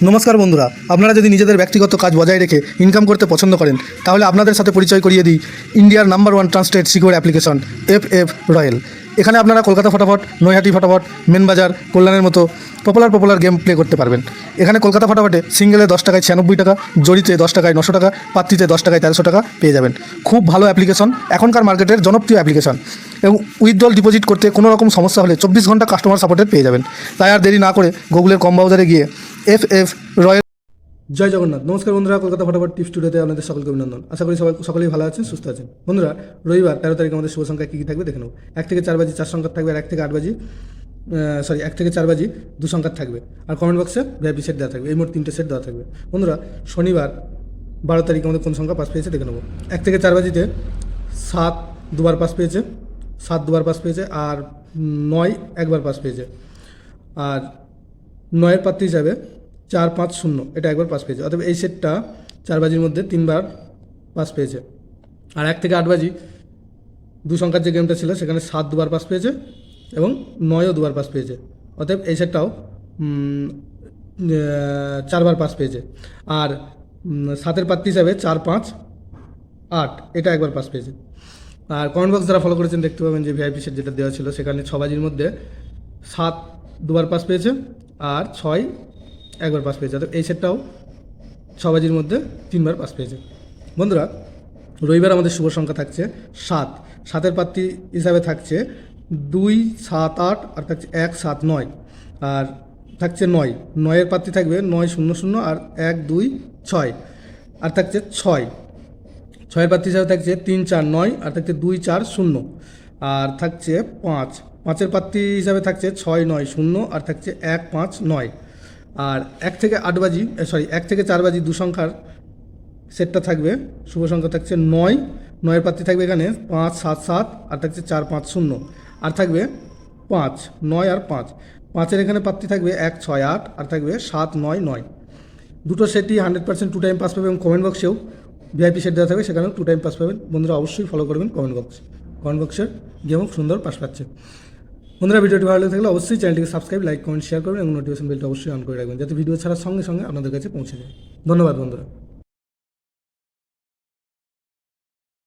নমস্কার বন্ধুরা, আপনারা যদি নিজেদের ব্যক্তিগত কাজ বজায় রেখে ইনকাম করতে পছন্দ করেন তাহলে আপনাদের সাথে পরিচয় করিয়ে দিই ইন্ডিয়ার number 1 trusted secure application FF royal. এখানে আপনারা কলকাতা ফটাফট, নৈহাটি ফটাফট, মেনবাজার, কল্যাণের মতো পপুলার গেম প্লে করতে পারবেন। এখানে কলকাতা ফটাফটে সিঙ্গেলে 10 টাকায় 96 টাকা, জড়িতে 10 টাকায় 900 টাকা, পাত্রিতে 10 টাকায় 1300 টাকা পেয়ে যাবেন। খুব ভালো অ্যাপ্লিকেশন, এখনকার মার্কেটের জনপ্রিয় অ্যাপ্লিকেশন এবং উইথড্রল ডিপোজিট করতে কোনো রকম সমস্যা হলে 24 ঘন্টা কাস্টমার সাপোর্টেড পেয়ে যাবেন। তাই আর দেরি না করে গুগলের কম ব্রাউজারে গিয়ে FF রয়্যাল। জয় জগন্নাথ। নমস্কার বন্ধুরা, কলকাতা ফটাফট টিপস স্টুডিওতে আপনাদের সকলকে অভিনন্দন। আশা করি সকলেই ভালো আছেন, সুস্থ আছেন। বন্ধুরা, রবিবার 13 তারিখ আমাদের শুভ সংখ্যা কী কী থাকবে দেখে নেব। 1 থেকে 4 বাজি 4 সংখ্যা থাকবে, আর 1 থেকে 4 বাজি 2 সংখ্যা থাকবে, আর কমেন্ট বক্সে ভিআইপি সেট দেওয়া থাকবে। এই মোট 3টে সেট দেওয়া থাকবে। বন্ধুরা, শনিবার 12 তারিখ আমাদের কোন সংখ্যা পাস পেয়েছে দেখে নেব। 1 থেকে 4 বাজিতে 7 দুবার পাস পেয়েছে, 7 দুবার পাস পেয়েছে, আর 9 একবার পাস পেয়েছে। আর 9-এর প্রার্থী হিসাবে 4-5-0 এটা একবার পাস পেয়েছে। অতএব এই সেটটা 4 বাজির মধ্যে 3বার পাস পেয়েছে। আর 1 থেকে 8 বাজি 2 সংখ্যার যে গেমটা ছিল সেখানে 7 দুবার পাস পেয়েছে এবং 9ও দুবার পাস পেয়েছে। অতএব এই সেটটাও 4বার পাস পেয়েছে। আর 7-এর প্রার্থী হিসাবে 4-5-8 এটা একবার পাস পেয়েছে। আর কমেন্ট বক্স যারা ফলো করেছেন দেখতে পাবেন যে ভিআইপি সেট যেটা দেওয়া ছিল সেখানে 6 বাজির মধ্যে 7 দুবার পাস পেয়েছে আর 6 একবার পাস পেয়েছে। অর্থাৎ এই সেটটাও 6 বাজির মধ্যে 3বার পাস পেয়েছে। বন্ধুরা, রবিবার আমাদের শুভ সংখ্যা থাকছে 7। 7-এর প্রার্থী হিসাবে থাকছে 2-7-8, আর থাকছে 1-7-9, আর থাকছে 9। 9-এর প্রার্থী থাকবে 9-0-0 আর 1-2-6, আর থাকছে 6। 6-এর প্রার্থী হিসাবে থাকছে 3-4-9, আর থাকছে 2-4-0, আর থাকছে 5। 5-এর প্রার্থী হিসাবে থাকছে 6-9-0, আর থাকছে 1-5-9। আর 1 থেকে 4 বাজি 2 সংখ্যার সেটটা থাকবে, শুভ সংখ্যা থাকছে 9। 9-এর প্রার্থী থাকবে এখানে 5-7-7, আর থাকছে 4-5-0, আর থাকবে 5। 9 আর 5। 5-এর এখানে প্রার্থী থাকবে 1-6-8, আর থাকবে 7-9-9। দুটো সেটই 100% 2 টাইম পাস পাবে এবং কমেন্ট বক্সেও ভিআইপি সেট দেওয়া থাকবে, সেখানেও 2 টাইম পাস পাবেন। বন্ধুরা, অবশ্যই ফলো করবেন কমেন্ট বক্সের গেমও সুন্দর পাস পাচ্ছে। বন্ধুরা, ভিডিওটি ভালো লাগলে অবশ্যই চ্যানেলটিকে সাবস্ক্রাইব, লাইক, কমেন্ট, শেয়ার করবেন এবং নোটিফিকেশন বেলটা অবশ্যই অন করে রাখবেন যাতে ভিডিও ছাড়ার সঙ্গে সঙ্গে আপনাদের কাছে পৌঁছে যায়। ধন্যবাদ বন্ধুরা।